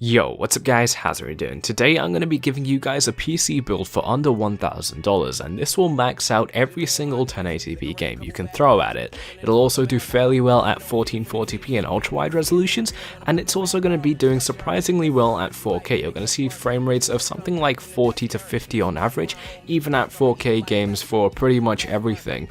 Yo, what's up guys, how's it doing? Today I'm going to be giving you guys a PC build for under $1,000, and this will max out every single 1080p game you can throw at it. It'll also do fairly well at 1440p and ultra-wide resolutions, and it's also going to be doing surprisingly well at 4K. You're going to see frame rates of something like 40 to 50 on average, even at 4K games for pretty much everything.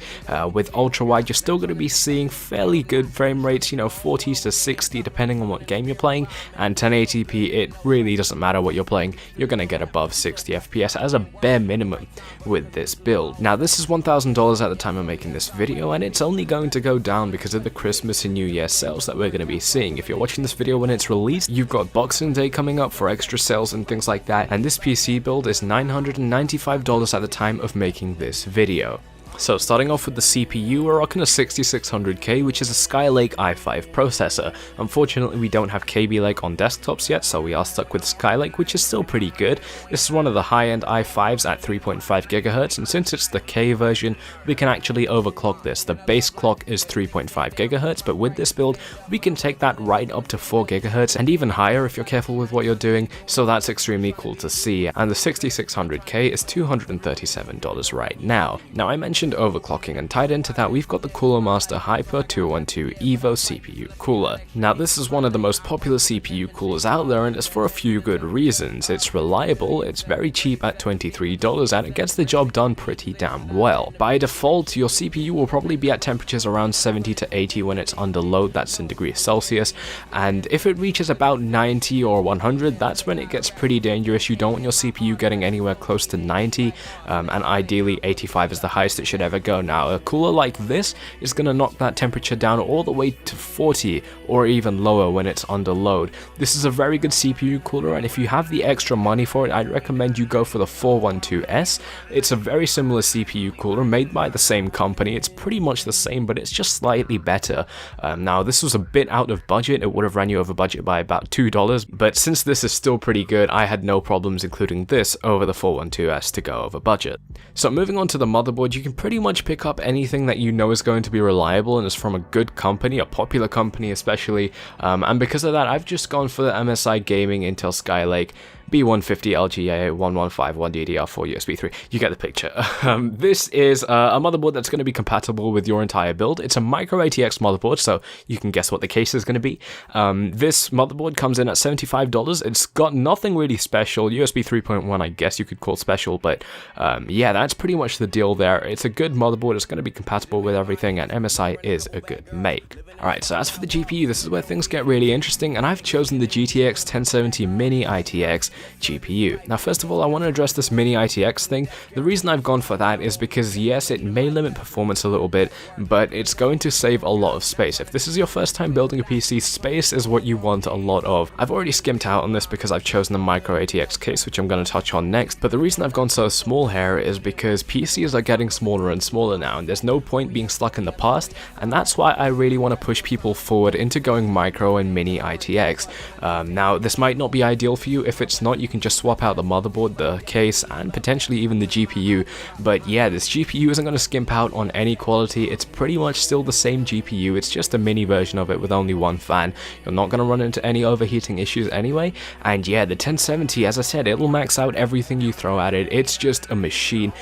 With ultra-wide you're still going to be seeing fairly good frame rates, 40 to 60 depending on what game you're playing, and 1080p it really doesn't matter what you're playing, you're going to get above 60 FPS as a bare minimum with this build. Now this is $1,000 at the time of making this video, and it's only going to go down because of the Christmas and New Year sales that we're going to be seeing. If you're watching this video when it's released, you've got Boxing Day coming up for extra sales and things like that, and this PC build is $995 at the time of making this video. So starting off with the CPU, we're rocking a 6600K, which is a Skylake i5 processor. Unfortunately we don't have Kaby Lake on desktops yet, so we are stuck with Skylake, which is still pretty good. This is one of the high-end i5s at 3.5 GHz, and since it's the K version, we can actually overclock this. The base clock is 3.5 GHz, but with this build, we can take that right up to 4 GHz and even higher if you're careful with what you're doing, so that's extremely cool to see. And the 6600K is $237 right now. Now I mentioned overclocking, and tied into that we've got the Cooler Master Hyper 212 Evo CPU cooler. Now this is one of the most popular CPU coolers out there, and it's for a few good reasons. It's reliable, it's very cheap at $23, and it gets the job done pretty damn well. By default, your CPU will probably be at temperatures around 70 to 80 when it's under load, that's in degrees Celsius, and if it reaches about 90 or 100, that's when it gets pretty dangerous. You don't want your CPU getting anywhere close to 90, and ideally 85 is the highest it should ever go. Now a cooler like this is going to knock that temperature down all the way to 40 or even lower when it's under load. This is a very good CPU cooler, and if you have the extra money for it, I'd recommend you go for the 412S. It's a very similar CPU cooler made by the same company. It's pretty much the same, but it's just slightly better. Now this was a bit out of budget, it would have ran you over budget by about $2, but since this is still pretty good, I had no problems including this over the 412S to go over budget. So moving on to the motherboard, you can pretty much pick up anything that you know is going to be reliable and is from a good company, a popular company especially, and because of that I've just gone for the MSI Gaming Intel Skylake B150 LGA 1151 DDR4 USB 3. You get the picture. This is a motherboard that's going to be compatible with your entire build. It's a micro ATX motherboard, so you can guess what the case is going to be. This motherboard comes in at $75. It's got nothing really special. USB 3.1 I guess you could call special, but yeah, that's pretty much the deal there. It's a good motherboard, it's going to be compatible with everything, and MSI is a good make. Alright, so as for the GPU, this is where things get really interesting, and I've chosen the GTX 1070 Mini ITX GPU. Now first of all, I want to address this Mini ITX thing. The reason I've gone for that is because yes, it may limit performance a little bit, but it's going to save a lot of space. If this is your first time building a PC, space is what you want a lot of. I've already skimped out on this because I've chosen the micro ATX case, which I'm going to touch on next, but the reason I've gone so small here is because PCs are getting smaller and smaller now, and there's no point being stuck in the past, and that's why I really want to push people forward into going micro and Mini ITX. Now this might not be ideal for you. If it's not, you can just swap out the motherboard, the case, and potentially even the GPU, but yeah, this GPU isn't going to skimp out on any quality. It's pretty much still the same GPU, it's just a mini version of it with only one fan. You're not going to run into any overheating issues anyway, and yeah, the 1070, as I said, it'll max out everything you throw at it. It's just a machine,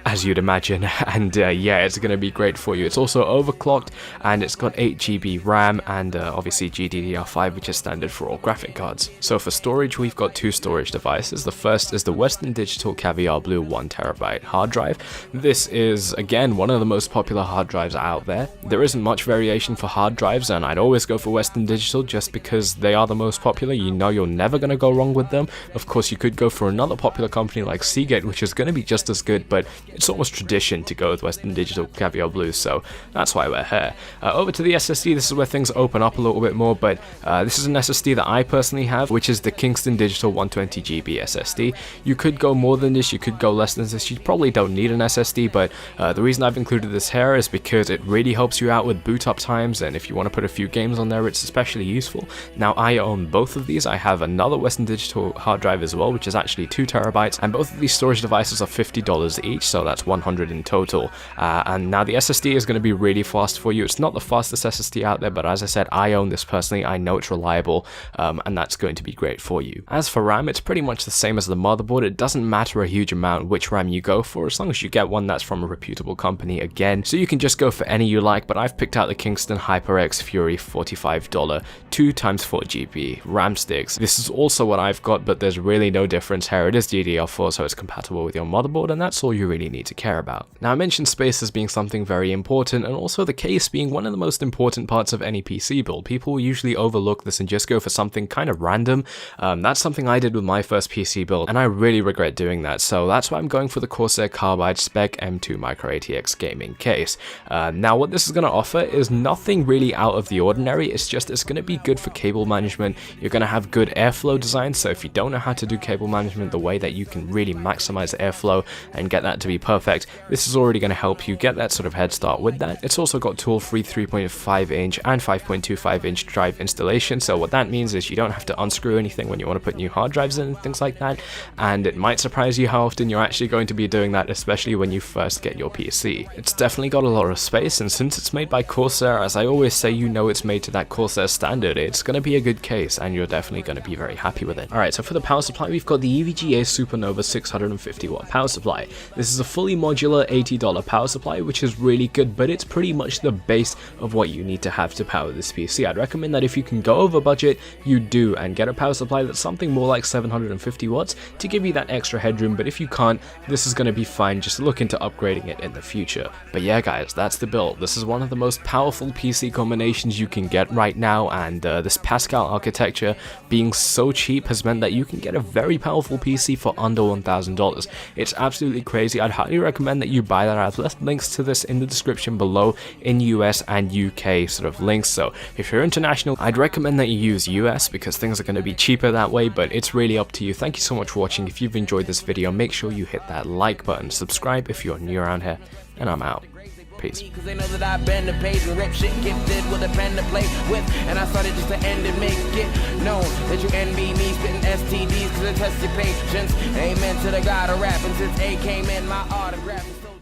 as you'd imagine, and yeah, it's going to be great for you. It's also overclocked, and it's got 8GB RAM, and obviously GDDR5, which is standard for all graphic cards. So for storage, we've got two storage devices. The first is the Western Digital Caviar Blue 1TB hard drive. This is, again, one of the most popular hard drives out there. There isn't much variation for hard drives, and I'd always go for Western Digital just because they are the most popular. You know you're never going to go wrong with them. Of course, you could go for another popular company like Seagate, which is going to be just as good, but it's almost tradition to go with Western Digital Caviar Blue, so that's why we're here. Over to the SSD, this is where things open up a little bit more, but this is an SSD that I personally have, which is the Kingston Digital 120GB SSD. You could go more than this, you could go less than this, you probably don't need an SSD, but the reason I've included this here is because it really helps you out with boot up times, and if you want to put a few games on there, it's especially useful. Now I own both of these. I have another Western Digital hard drive as well, which is actually 2 TB, and both of these storage devices are $50 each, so so that's 100 in total. And now the SSD is going to be really fast for you. It's not the fastest SSD out there, but as I said, I own this personally. I know it's reliable, and that's going to be great for you. As for RAM, it's pretty much the same as the motherboard. It doesn't matter a huge amount which RAM you go for, as long as you get one that's from a reputable company again. So you can just go for any you like, but I've picked out the Kingston HyperX Fury $45 2x4GB RAM sticks. This is also what I've got, but there's really no difference here. It is DDR4, so it's compatible with your motherboard, and that's all you really need to care about. Now, I mentioned space as being something very important, and also the case being one of the most important parts of any PC build. People usually overlook this and just go for something kind of random. That's something I did with my first PC build, and I really regret doing that, so that's why I'm going for the Corsair Carbide Spec M2 Micro ATX gaming case. Now, what this is going to offer is nothing really out of the ordinary. It's going to be good for cable management. You're going to have good airflow design, so if you don't know how to do cable management the way that you can really maximize airflow and get that to be perfect, this is already going to help you get that sort of head start with that. It's also got tool-free 3.5 inch and 5.25 inch drive installation, so what that means is you don't have to unscrew anything when you want to put new hard drives in and things like that, and it might surprise you how often you're actually going to be doing that, especially when you first get your PC. It's definitely got a lot of space, and since it's made by Corsair, as I always say, you know it's made to that Corsair standard. It's going to be a good case, and you're definitely going to be very happy with it. Alright, so for the power supply, we've got the EVGA SuperNOVA 650 watt power supply. This is a fully modular $80 power supply, which is really good, but it's pretty much the base of what you need to have to power this PC. I'd recommend that if you can go over budget, you do, and get a power supply that's something more like 750 watts to give you that extra headroom, but if you can't, this is going to be fine. Just look into upgrading it in the future. But yeah guys, that's the build. This is one of the most powerful PC combinations you can get right now, and this Pascal architecture being so cheap has meant that you can get a very powerful PC for under $1,000. It's absolutely crazy. I'd highly recommend that you buy that. I've left links to this in the description below in US and UK sort of links, so if you're international, I'd recommend that you use US because things are going to be cheaper that way, but it's really up to you. Thank you so much for watching. If you've enjoyed this video, make sure you hit that like button, subscribe if you're new around here, and I'm out. Peace. Cause they know that I've been the page and rip shit gifted with a pen to play with, and I started just to end and make it known that you envy me spitting STDs cause it tests your patience. Amen to the God of rap, and since A came in, my autograph is so